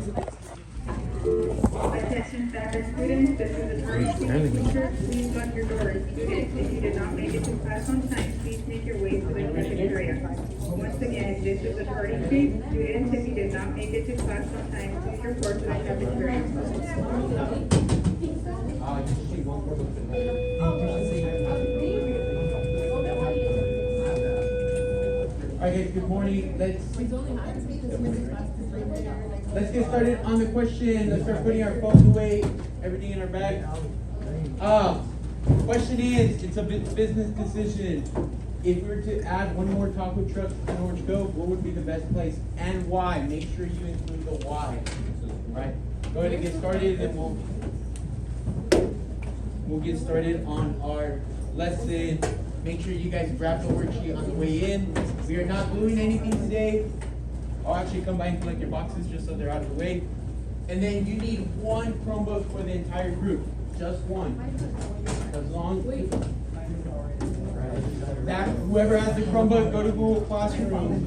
Attention Thacker students, this is a tardy teacher. Please lock your doors. Students, if you did not make it to class on time, please make your way to the cafeteria. Once again, this is a tardy sheet. Students, if you did not make it to class on time, please report to the cafeteria. Okay, good morning. Let's get started on the question. Let's start putting our phones away, everything in our bag. Question is, it's a business decision. If we were to add one more taco truck in Orange Cove, what would be the best place and why? Make sure you include the why. Right? Go ahead and get started, and we'll get started on our lesson. Make sure you guys grab the worksheet on the way in. We are not doing anything today. I'll actually come by and collect your boxes just so they're out of the way. And then you need one Chromebook for the entire group. Just one. As long that whoever has the Chromebook, go to Google Classroom.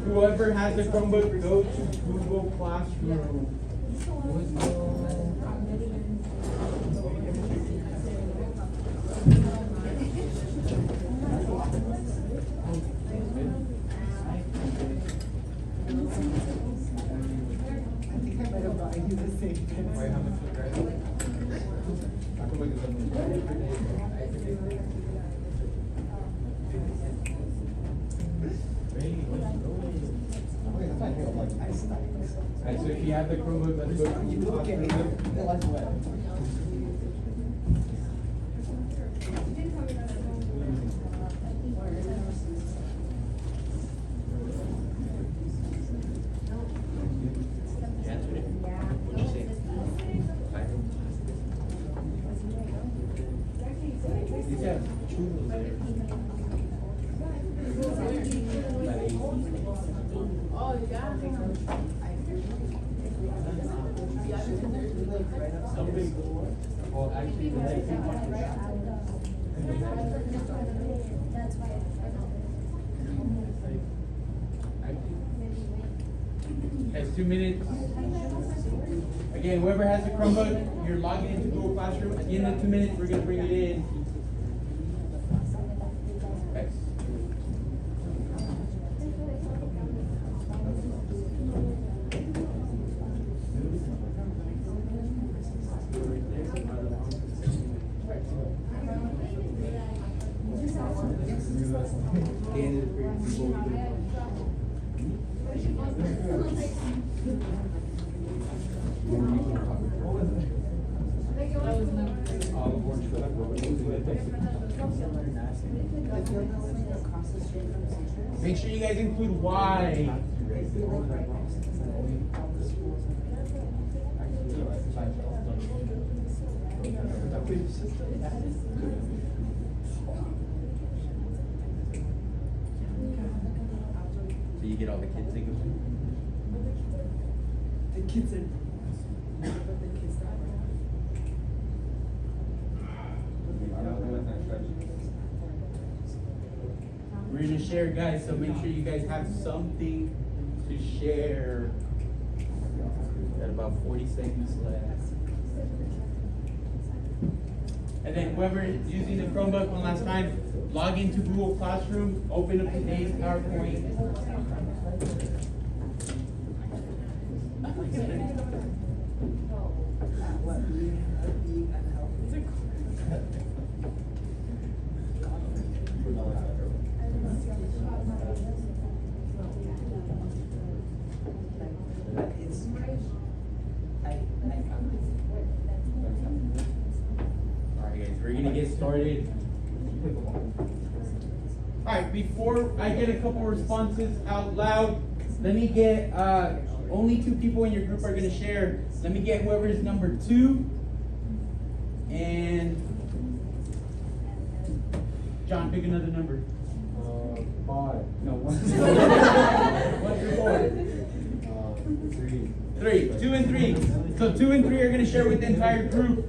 Whoever has the Chromebook, go to Google Classroom. Alright, so if you have the Chromebook, let's go to Google Classroom. That's 2 minutes. Again, whoever has the Chromebook, you're logging into Google Classroom. At the end of 2 minutes, we're going to bring it in. Okay. Make sure you guys include why. So you get all the kids to go? The kids are. We're gonna share, guys, so make sure you guys have something to share. Got about 40 seconds left. And then whoever is using the Chromebook one last time, log into Google Classroom, open up today's PowerPoint. We're gonna get started. All right, before I get a couple responses out loud, let me get, only 2 people in your group are gonna share. Let me get whoever is number 2. And John, pick another number. 5. No, 1. 1 through 4. 3. 2 and 3. So 2 and 3 are gonna share with the entire group.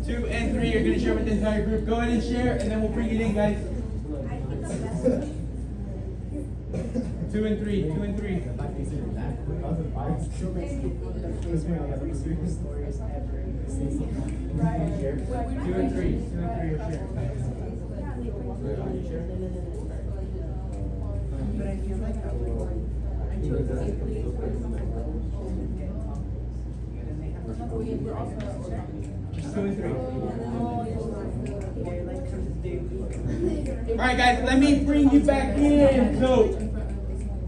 2 and 3 are gonna share with the entire group. Go ahead and share, and then we'll bring it in, guys. 2 and 3, 2 and 3. Two and three are shared. But I feel like that Just 2 and 3. All right, guys, let me bring you back in. So,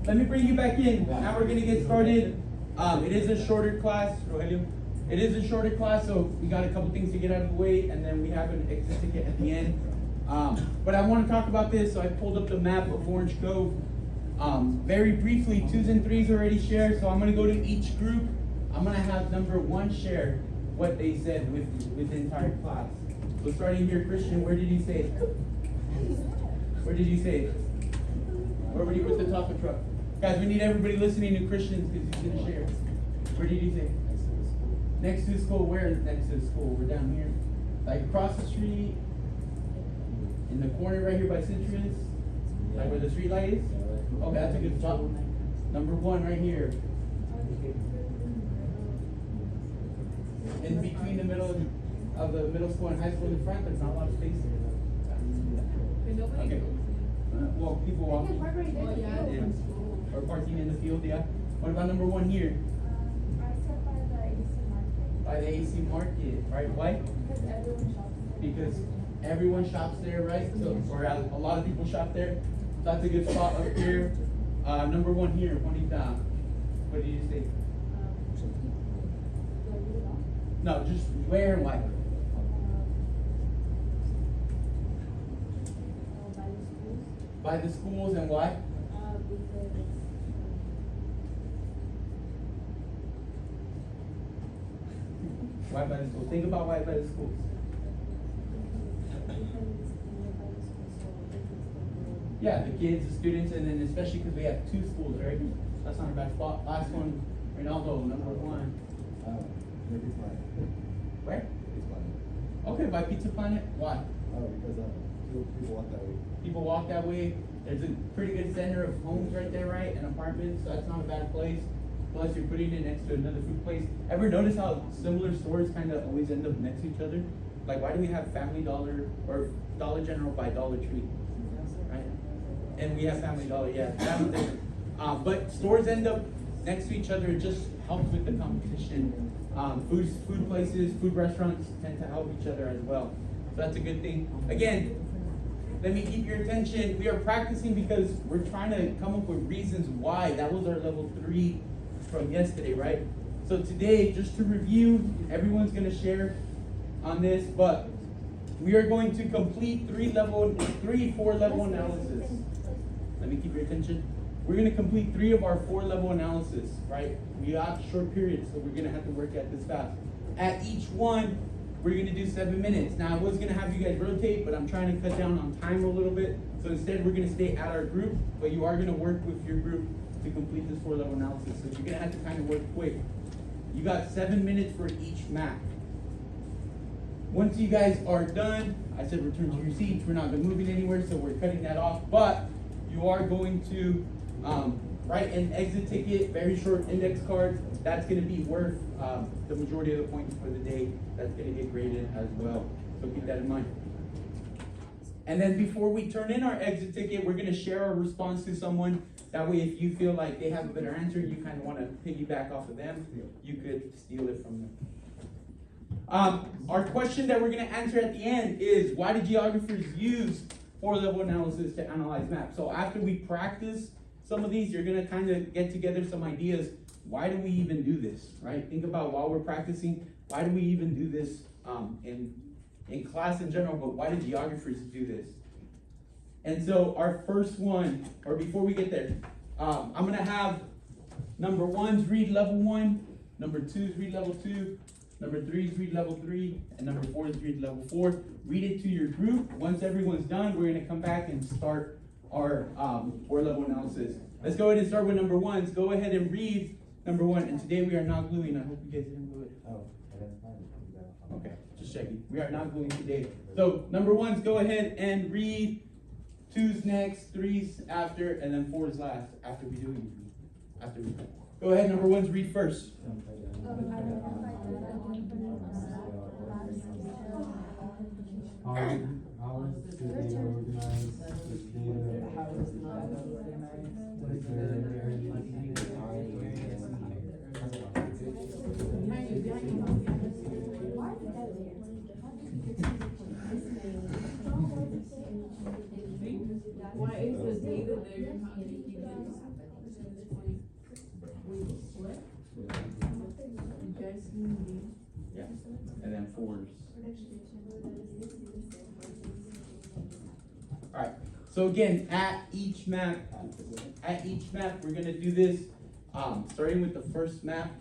let me bring you back in. Now we're gonna get started. It is a shorter class, Rogelio. It is a shorter class, so we got a couple things to get out of the way, and then we have an exit ticket at the end. But I want to talk about this, so I pulled up the map of Orange Cove. Very briefly, 2s and 3s already shared, so I'm gonna go to each group. I'm gonna have number 1 share what they said with the entire class. So starting here, Christian, where did he say it? Where did he say it? Where would he put the top of truck? Guys, we need everybody listening to Christians because he's gonna share. Where did he say it? Next to the school. Where is next to the school? We're down here. Like across the street. In the corner right here by Citrus. Like where the street light is. Okay, that's a good spot. Number 1 right here. In between the middle of the middle school and high school in the front, there's not a lot of space there. Okay. Well, people walking. Yeah. Or parking in the field, yeah. What about number 1 here? By the AC Market, right? Why? Because everyone shops there, right? So, or a lot of people shop there. That's a good spot up here. Number 1 here, Juanita. What did you say? No, just where and why? By the schools and why? Why by the schools? Think about why by the schools. Yeah, the kids, the students, and then especially because we have 2 schools, right? That's not a bad spot. Last one, Ronaldo, number 1. Maybe Planet. Where? It's Planet. Okay, by Pizza Planet. Why? Because people walk that way. People walk that way. There's a pretty good center of homes right there, right? And apartments, so that's not a bad place. Plus, you're putting it next to another food place. Ever notice how similar stores kind of always end up next to each other? Like, why do we have Family Dollar or Dollar General by Dollar Tree? Right? And we have Family Dollar, yeah. That was different. But stores end up next to each other. It just helps with the competition. Food places, food restaurants tend to help each other as well. So that's a good thing. Again, let me keep your attention. We are practicing because we're trying to come up with reasons why. That was our level 3 from yesterday, right? So today, just to review, everyone's gonna share on this, but we are going to complete 4-level analysis. Let me keep your attention. We're gonna complete 3 of our 4-level analysis, right? We got short periods, so we're gonna have to work at this fast. At each one, we're gonna do 7 minutes. Now, I was gonna have you guys rotate, but I'm trying to cut down on time a little bit. So instead, we're gonna stay at our group, but you are gonna work with your group to complete this 4-level analysis. So you're gonna have to kind of work quick. You got 7 minutes for each map. Once you guys are done, I said return to your seats. We're not moving anywhere, so we're cutting that off. But you are going to write an exit ticket, very short index card. That's going to be worth the majority of the points for the day. That's going to get graded as well. So keep that in mind. And then before we turn in our exit ticket, we're going to share our response to someone. That way, if you feel like they have a better answer, you kind of want to piggyback off of them, you could steal it from them. Our question that we're going to answer at the end is, why do geographers use 4-level analysis to analyze maps? So after we practice some of these, you're going to kind of get together some ideas. Why do we even do this, right? Think about while we're practicing, why do we even do this in class in general, but why do geographers do this? And so our first one, or before we get there, I'm going to have number 1s read level 1, number 2s read level 2, number 3s read level 3, and number 4s read level 4. Read it to your group. Once everyone's done, we're going to come back and start our 4-level analysis. Let's go ahead and start with number 1s. Go ahead and read number 1. And today we are not gluing. I hope you guys didn't glue it. Okay, just checking. We are not gluing today. So number 1s, go ahead and read 2's next, 3's after, and then 4's last after we do it. After we go ahead, number 1's read first. How is the data organized? The data. How is the data organized? What is Why is the data there? How do you keep it? What? You guys see me? Yeah, and then 4's. Alright, so again, at each map, we're gonna do this, starting with the first map.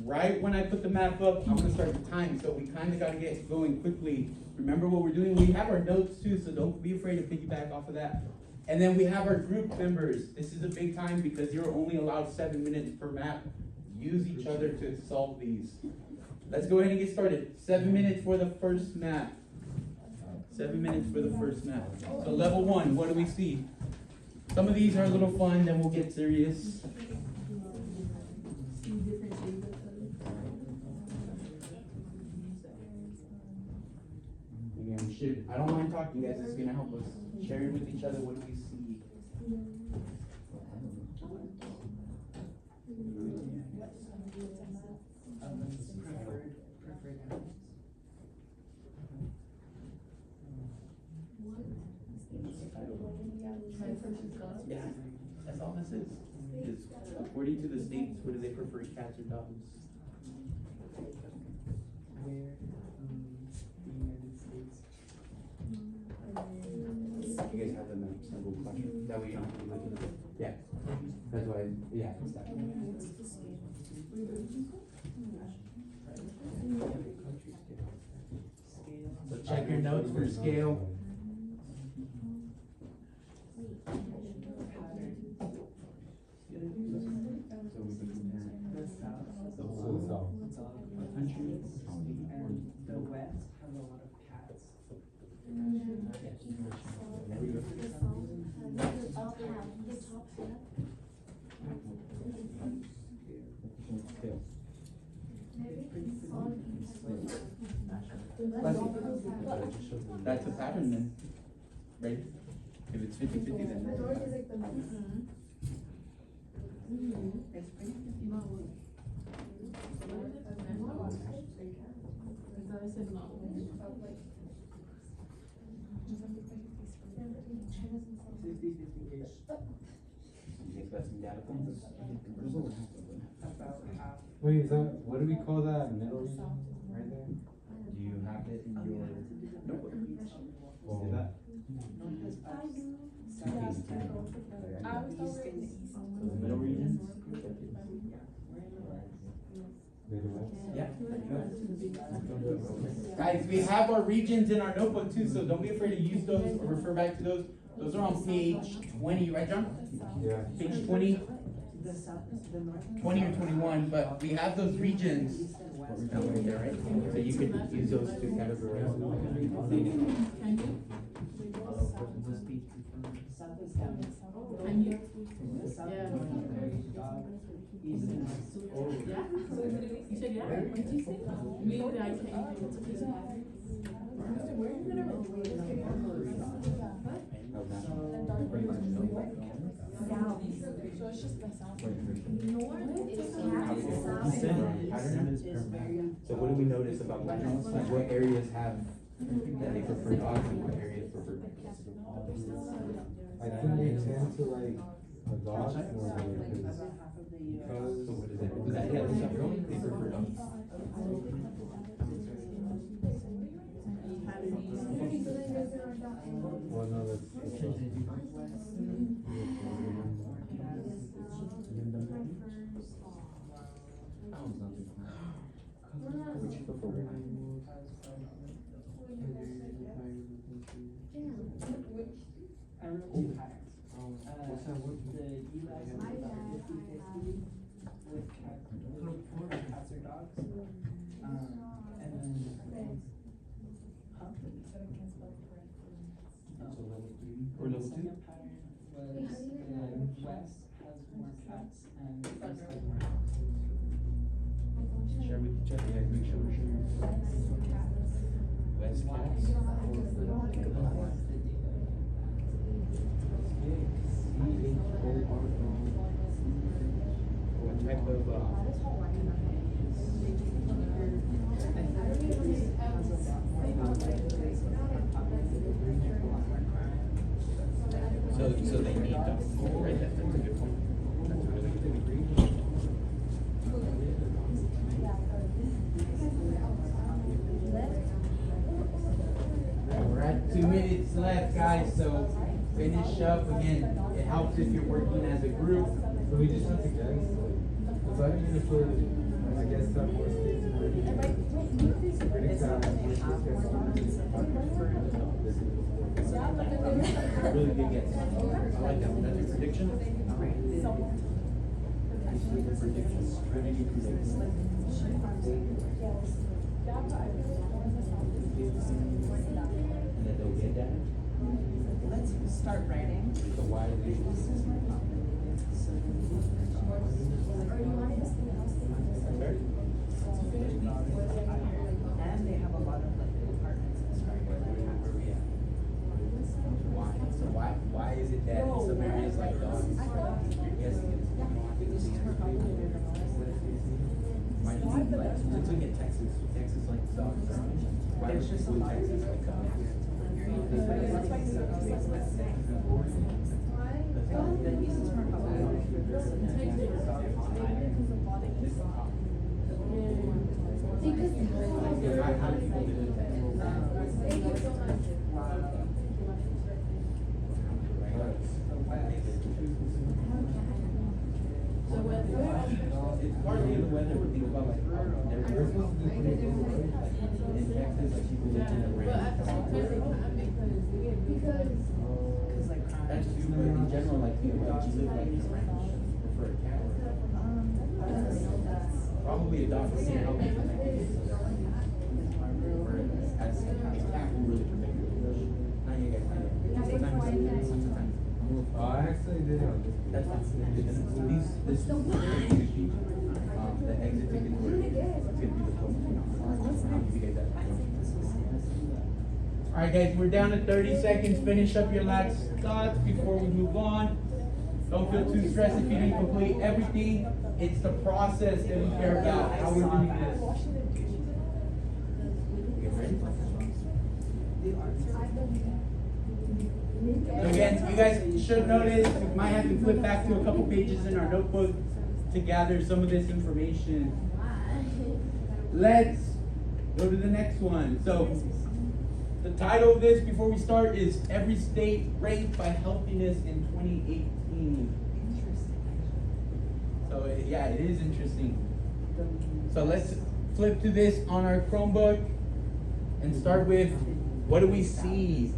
Right when I put the map up, I'm gonna start the time, so we kinda gotta get going quickly. Remember what we're doing, we have our notes too, so don't be afraid to piggyback off of that. And then we have our group members. This is a big time because you're only allowed 7 minutes per map. Use each other to solve these. Let's go ahead and get started. 7 minutes for the first map. 7 minutes for the first map. So level 1, what do we see? Some of these are a little fun, then we'll get serious. See different data. Again, I don't mind talking, guys. It's gonna help us share with each other. What do we see? Yeah, that's all this is. Is according to the states, what do they prefer, cats or dogs? where the United States? You guys have the maps, no Google question. That way you don't have to be looking at it. Yeah, that's why, yeah, it's that. So check your notes for scale. So we can compare The South. the whole country. And the West has a lot of cats. That's a pattern then, right? If it's 50-50 then. It's pretty ish. You guys got some data points? About half. Wait, is that, what do we call that middle region right there? Do you have it in your notebook? Oh. See that? East and east. So the middle region? Midwest? Yeah. Guys, we have our regions in our notebook too, so don't be afraid to use those or refer back to those. Those are on page 20, right, John? Yeah. Page 20, The south, the north. 20 or 21, but we have those regions. East and west. That way there, right? So you could use those to categorize. Can you? South is down. Can you? The south Yeah. is north, dog, east and west. Yeah? You said yeah? What did you say? Maybe I can. So what do we notice about Latinos? Like what areas have that they prefer dogs and what areas prefer cats? I think they tend to like adopt more than because About half of the US. So what is it? Was that yeah, that's not really, they prefer dogs. well, no, that's Would you prefer one? I wrote two hires. The US is about 50-50 with cats or dogs. And then, huh? So level 3. Or level two? Second pattern was, west has more cats and east has more houses. Share with each other, guys, make sure we're sure. West cats. What type of, so they need them, right? That's a good point. That's a really good point. We're at 2 minutes left, guys, so finish up. Again, it helps if you're working as a group. So we just have to guess, like, so I'm gonna put, I guess, some more states in there. For next time, let's just guess on this. Really good guess. I like that one. That's your prediction? And then they'll get that. Let's start writing. So why is it? And they have a lot of like apartments and stuff. Why? So why is it that in some areas like dogs, you're guessing it's why do you think like, let's look at Texas, Texas like dogs, why would you in Texas like dogs? The east is more popular. How do people do It's partly the weather, but think about like, they're supposed to be pretty cool, like, in Texas, like people live in the rain. Cause like crime. That's true, but in general, like, you know, like, you live like in a ranch, or for a cat, probably a dog, you can't help it. As a cat will really protect you. Not yet, guys, sometimes. Oh, I actually did on this. That's fine. This is the exit ticket where it's gonna be the focus. I'll give you guys that. Alright guys, we're down to 30 seconds. Finish up your last thoughts before we move on. Don't feel too stressed if you didn't complete everything. It's the process that we care about, how we're doing this. Get ready. So again, you guys should notice, we might have to flip back to a couple pages in our notebook to gather some of this information. Let's go to the next one. So, the title of this before we start is Every State Ranked by Healthiness in 2018. So, yeah, it is interesting. So let's flip to this on our Chromebook and start with, what do we see?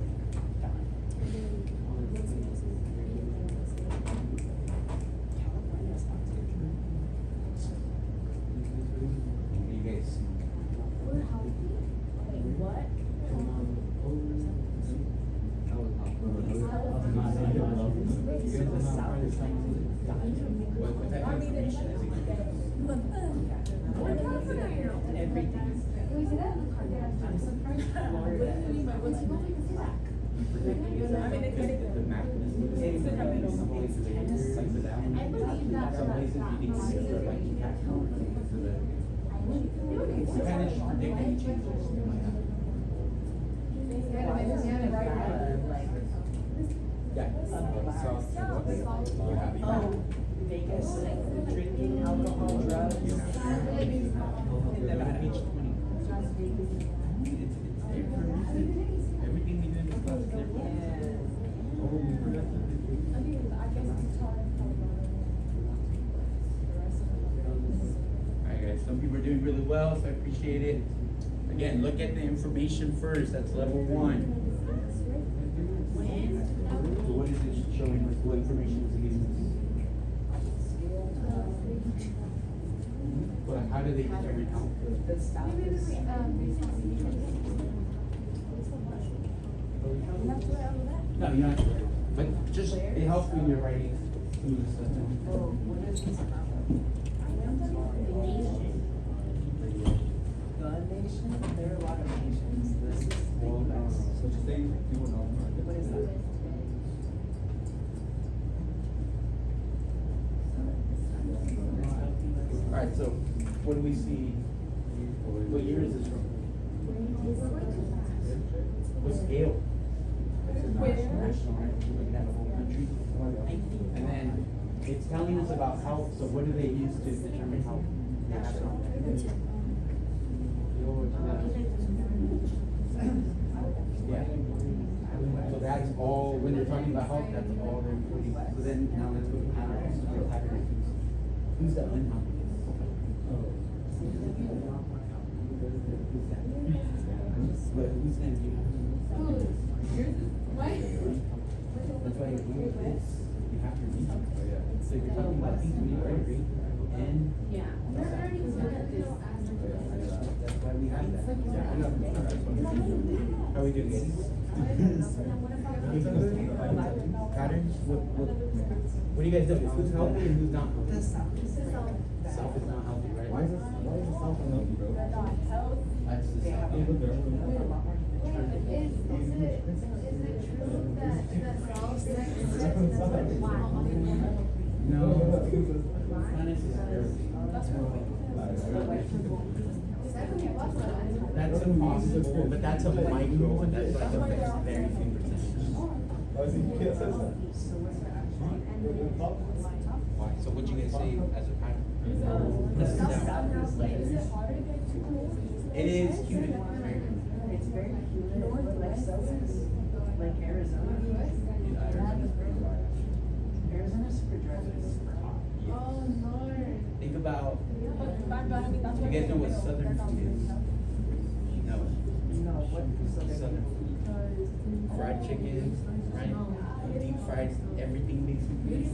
Oh, Vegas, like drinking alcohol, drugs. In Nevada. Everything we do in this class is different. Alright guys, some people are doing really well, so I appreciate it. Again, look at the information first, that's level 1. So what is it showing, like what information is it giving us? But how do they determine how? The staff is. No, you don't have to worry. But just, it helps when you're writing food and stuff down. The nation, there are a lot of nations, this is the US. So just say, people know. What is that? Alright, so what do we see? What year is this from? What scale? National, right? We can have a whole country. And then it's telling us about health, so what do they use to determine health? National. Yeah. So that's all, when they're talking about health, that's all they're including. So then now let's go to patterns. Who's the unhealthy? But who's gonna do? That's why you read this, you have to read it. So you're talking about things we already read, and. That's why we have that. How are we doing, guys? Patterns, what do you guys do? Who's healthy and who's not? South is not healthy, right? Why is the South unhealthy, bro? That's the South. Look there. No, not necessarily. That's impossible, but that's a micro, and that's like a very few percentage. You can't say that. So what you guys say as a pattern? Listen down. It is humid. It's very humid, like so is like Arizona. Arizona's super dry, but it's super hot. Think about, you guys know what southern food is? No. No, what Southern food. Fried chicken, right? Deep fried, everything basically.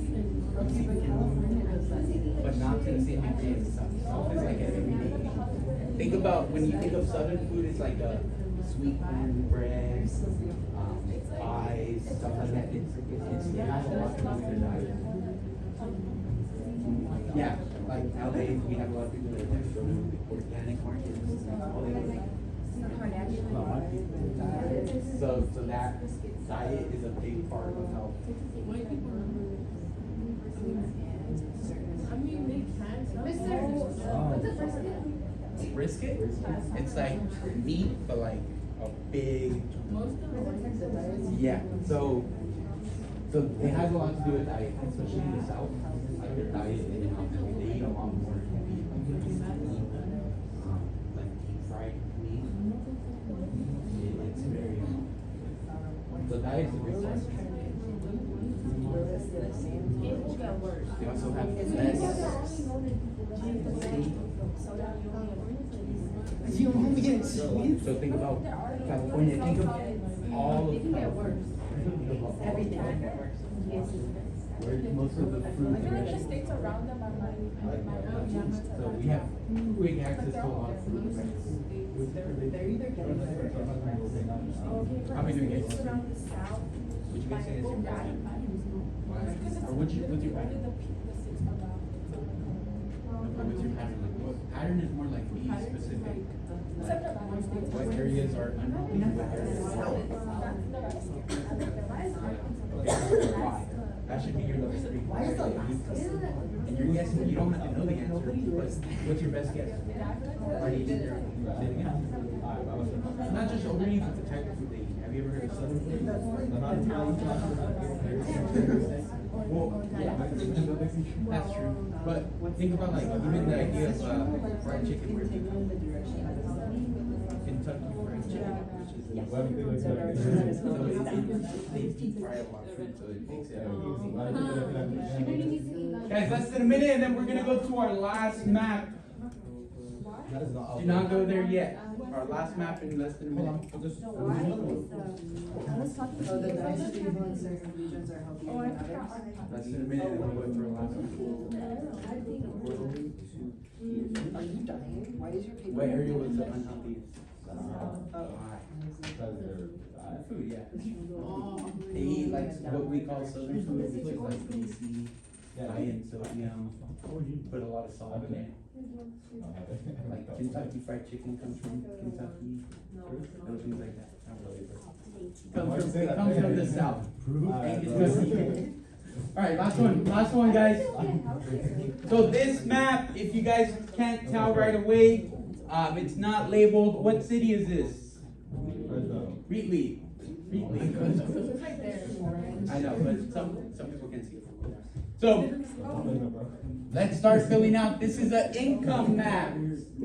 Seafood, but not to the same degree as South. South is like an everyday thing. Think about, when you think of southern food, it's like a sweet corn bread, pies, stuff like that. It has a lot to do with their diet. Yeah, like nowadays we have a lot of people that go to organic markets. All they do. So that diet is a big part of health. White people I mean, they can. Brisket? It's like meat, but like a big. Most of them. Yeah. So it has a lot to do with diet, especially in the South. Like their diet, they eat a lot more meat, like deep fried meat. It's very. The diet is a big part. They also have less. So think about California. Think of all of California. Everything. Where most of the fruit and vegetables. States around them are like. So we have quick access to a lot of fruit. They're either getting How are we doing, guys? Would you guys say is your pattern? Or what's your pattern? What's your pattern? Like, what pattern is more like me specific? Like, what areas are unhealthy? What areas are healthy? Okay, why? That should be your level 3. And you're guessing, you don't have to know the answer, but what's your best guess? Why do you think they're living out? Not just overeating, but the type of food they eat. Have you ever heard of southern food? Well, yeah, that's true. But think about like even the idea of fried chicken, where Kentucky fried chicken, which is they deep fry a lot of food, so it makes it easy. Guys, less than a minute, and then we're gonna go to our last map. Do not go there yet. Our last map in less than a minute. So the dietary people in certain regions are healthier than others. Less than a minute, and we'll go to our last map. Are you dying? Why is your paper? What area was the unhealthiest? Oh. Because they're, Food, yeah. They eat like what we call southern food, which is like greasy, high in sodium, put a lot of salt in it. Like Kentucky Fried Chicken comes from Kentucky, those things like that. It comes from the South. Alright, last one guys. So this map, if you guys can't tell right away, it's not labeled. What city is this? Wheatley. I know, but some people can see it. So, let's start filling out. This is an income map.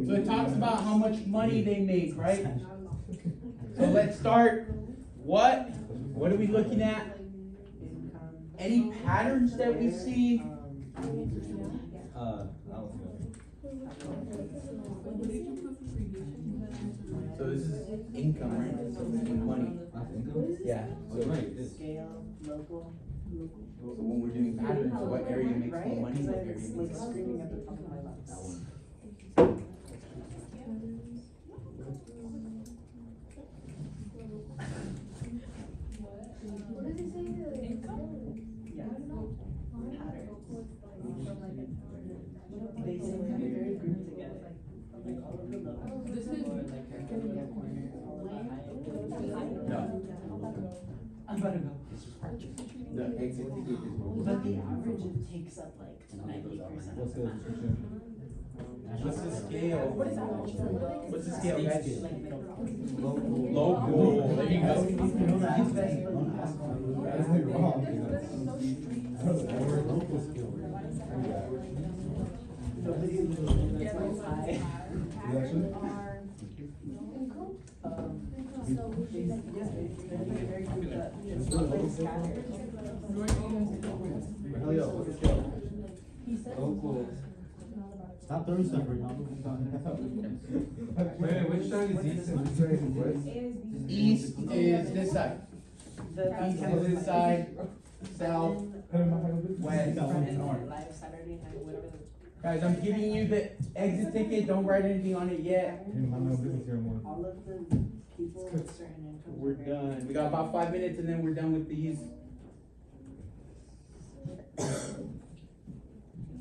So it talks about how much money they make, right? So let's start. What are we looking at? Any patterns that we see? So this is income, right? So this is money. Yeah. So Scale, local. So when we're doing patterns, what area makes more money? What area makes Like less? screaming at the top of my lungs. What does it say? Yeah. They seem kind of very grouped together. Like all of the levels. This is- Or like a corner, all of the high. No. I'm about to go. The exit ticket is what But the average it takes up like 90% of the map. What's the scale? What's the scale, guys? Like middle. Local. There you go. Nobody that's high. Very good. Like scattered. Stop throwing stuff right now. Wait, which side is east and which side is west? East is this side. East is this side. South, west, and north. Live Saturday night, whatever the. Guys, I'm giving you the exit ticket. Don't write anything on it yet. All of the people with certain incomes. We're done. We got about 5 minutes and then we're done with these.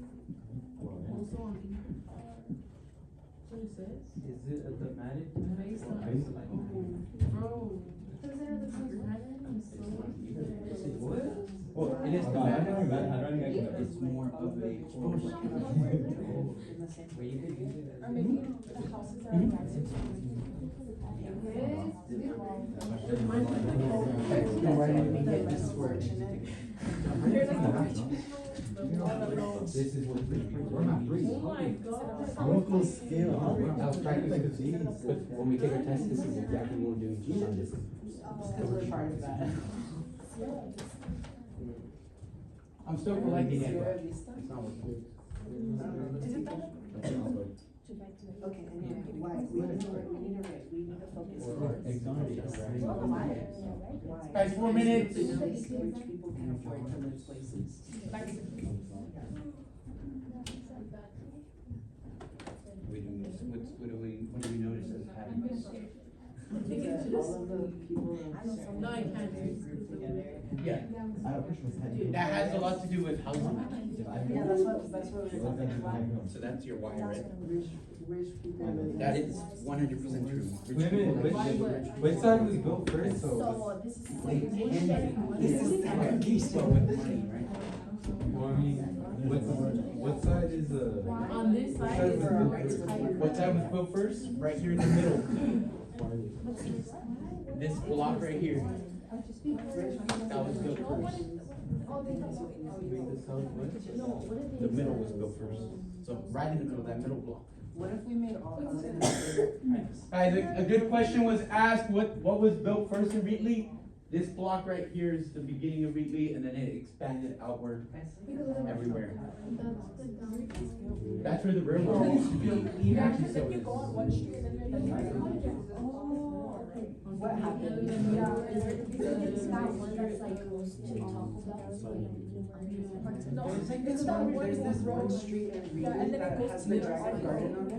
Also on income. What it says? Is it a thematic? Based on- Bro. What? Well, it is thematic, but it's more of a In the same. Wait, you could use it as. Or maybe the houses are Mhm. Don't write anything yet. This is where it is. This is what we're not free. Oh my god. Local scale. I was trying to think of these. But when we take our test, this is exactly what we're doing. Geez, I'm just. Because we're part of that. I'm still collecting it. Sierra Vista? It's not what it is. Okay, anyway, why, we need to focus. Why? Why? Guys, 4 minutes. Rich people can afford to live places. What do we notice as patterns? Because all of the people in certain No, I can't. areas group together. and- Yeah, that has a lot to do with housing. Yeah, that's what we're talking about. So that's your why, right? Rich people live. That is 100% true. Rich Wait a minute, people- which side was built first, so? this is. This is people with money, right? Well, I mean, what side is On this what side side is was built first? What side was built first? Right here in the middle. This block right here. That was built first. The middle was built first. So right in the middle, that middle block. What if we made all of them price? Guys, a good question was asked, what was built first in Wheatley? This block right here is the beginning of Wheatley, and then it expanded outward everywhere. That's where the railroad used to be. Actually, so is- What happened? It's that one that's like goes to Taco Bell. There's this one street in Reed that has the Dragon Garden on it,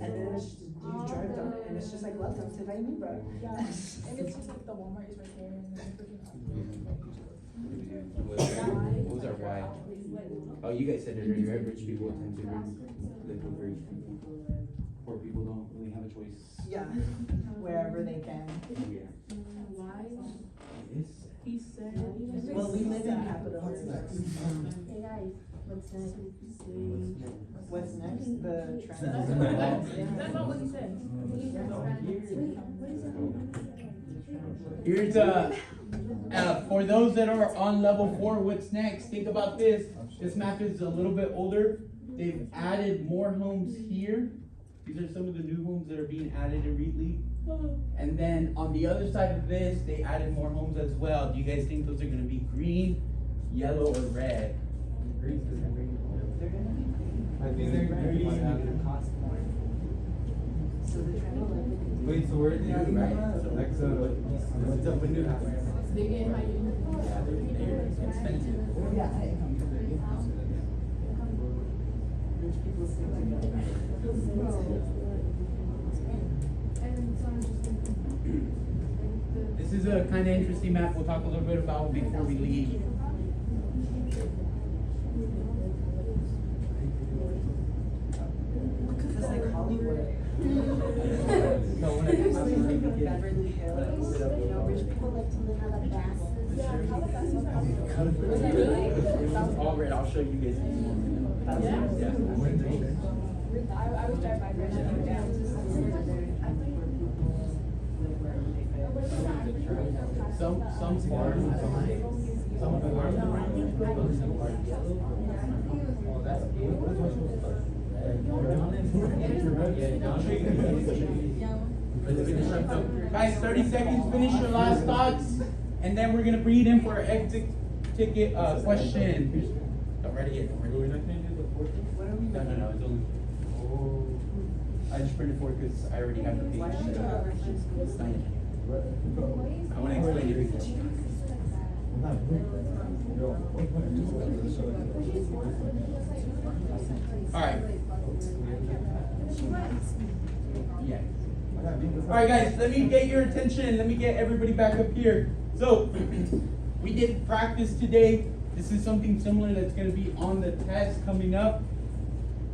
and then it's you drive down it and it's just like, welcome to Vainiba. Yeah, and it's just like the Walmart is right there and then freaking What was our why? Oh, you guys said it earlier, right? Rich people tend to live with very few people. Poor people don't really have a choice. Yeah, wherever they can. Yeah. Why? Yes. He said. Well, we live in Capitol. Hey guys, what's next? What's next? The That's trans. not what he said. Here's for those that are on level 4, what's next? Think about this. This map is a little bit older. They've added more homes here. These are some of the new homes that are being added in Wheatley. And then on the other side of this, they added more homes as well. Do you guys think those are gonna be green, yellow, or red? Green. They're gonna be I think they're green. cost more. So they're trying to like. Wait, so where are they at? Right. Like, what's up with new house? They get high. Yeah, they're expensive. Yeah. Rich people say like that. This is a kind of interesting map we'll talk a little bit about before we leave. Because it's like Hollywood. No, when I Beverly Hills, you know, rich people like to live on the fastest. All red, I'll show you guys. Yeah. I was driving by there. Some farms, some of them are yellow. Oh, that's good. Guys, 30 seconds, finish your last thoughts, and then we're gonna bring it in for our exit ticket question. Don't ready yet, don't ready yet. No, it's only. I just printed 4 because I already have the page. Why don't you reference school site? I wanna explain everything. Alright. Yeah. Alright guys, let me get your attention. Let me get everybody back up here. So, we did practice today. This is something similar that's going to be on the test coming up.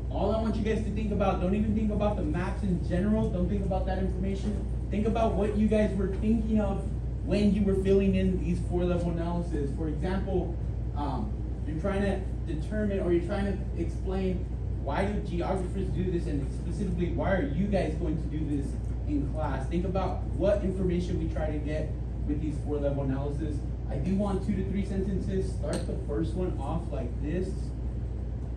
All I want you guys to think about, don't even think about the maps in general. Don't think about that information. Think about what you guys were thinking of when you were filling in these 4-level analysis. For example, you're trying to determine or you're trying to explain why do geographers do this, and specifically why are you guys going to do this in class. Think about what information we try to get with these 4-level analysis. I do want 2 to 3 sentences. Start the first one off like this.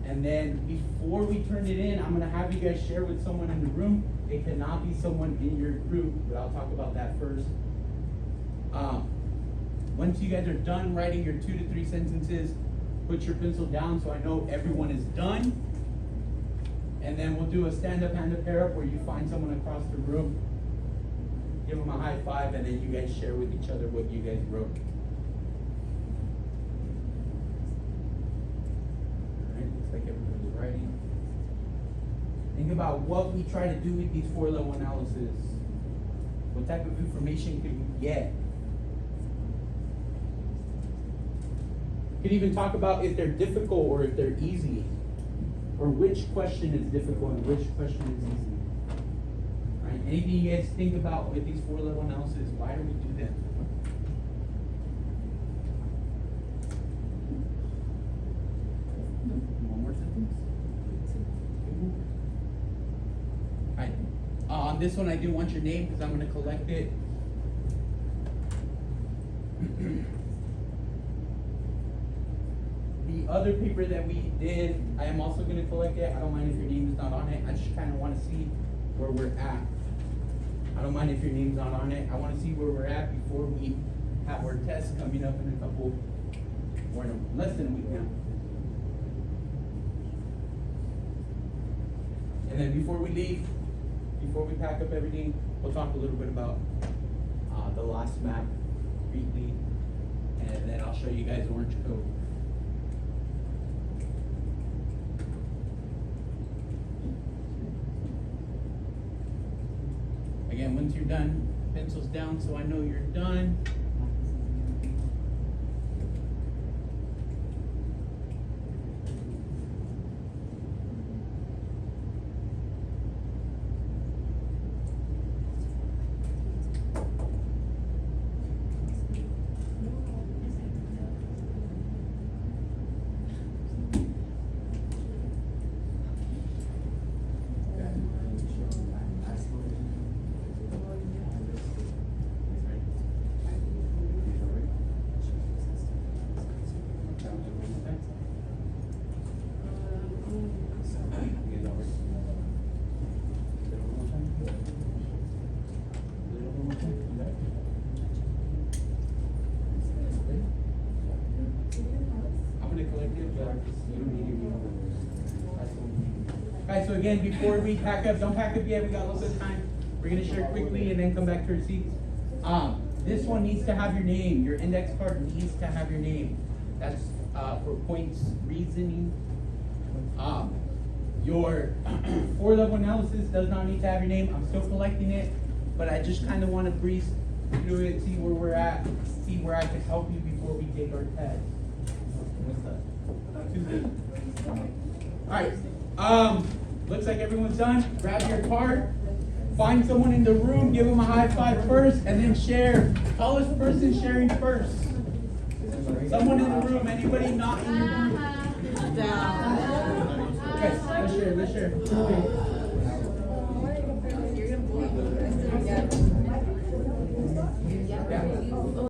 And then before we turn it in, I'm gonna have you guys share with someone in the room. It cannot be someone in your group, but I'll talk about that first. Once you guys are done writing your 2 to 3 sentences, put your pencil down so I know everyone is done. And then we'll do a stand-up and a pair-up where you find someone across the room, give them a high five, and then you guys share with each other what you guys wrote. Alright, looks like everybody's writing. Think about what we try to do with these 4-level analysis. What type of information could we get? You could even talk about if they're difficult or if they're easy, or which question is difficult and which question is easy. Right? Anything you guys think about with these 4-level analysis? Why do we do them? One more sentence. Alright. On this one, I do want your name because I'm going to collect it. The other paper that we did, I am also going to collect it. I don't mind if your name is not on it. I just kind of want to see where we're at. I don't mind if your name's not on it. I want to see where we're at before we have our test coming up in a couple, or in less than a week now. And then before we leave, before we pack up everything, we'll talk a little bit about the last map briefly, and then I'll show you guys Orange Cove. Again, once you're done, pencils down so I know you're done. I'm gonna collect it. Alright, so again, before we pack up, don't pack up yet, we got a little bit of time. We're gonna share quickly and then come back to our seats. This one needs to have your name. Your index card needs to have your name. That's for points reasoning. Your 4-level analysis does not need to have your name. I'm still collecting it, but I just kind of want to breeze through it, see where we're at, see where I can help you before we take our test. Alright, looks like everyone's done. Grab your card, find someone in the room, give them a high five first, and then share. Tallest person sharing first. Someone in the room, anybody not in the room? Okay, let's share.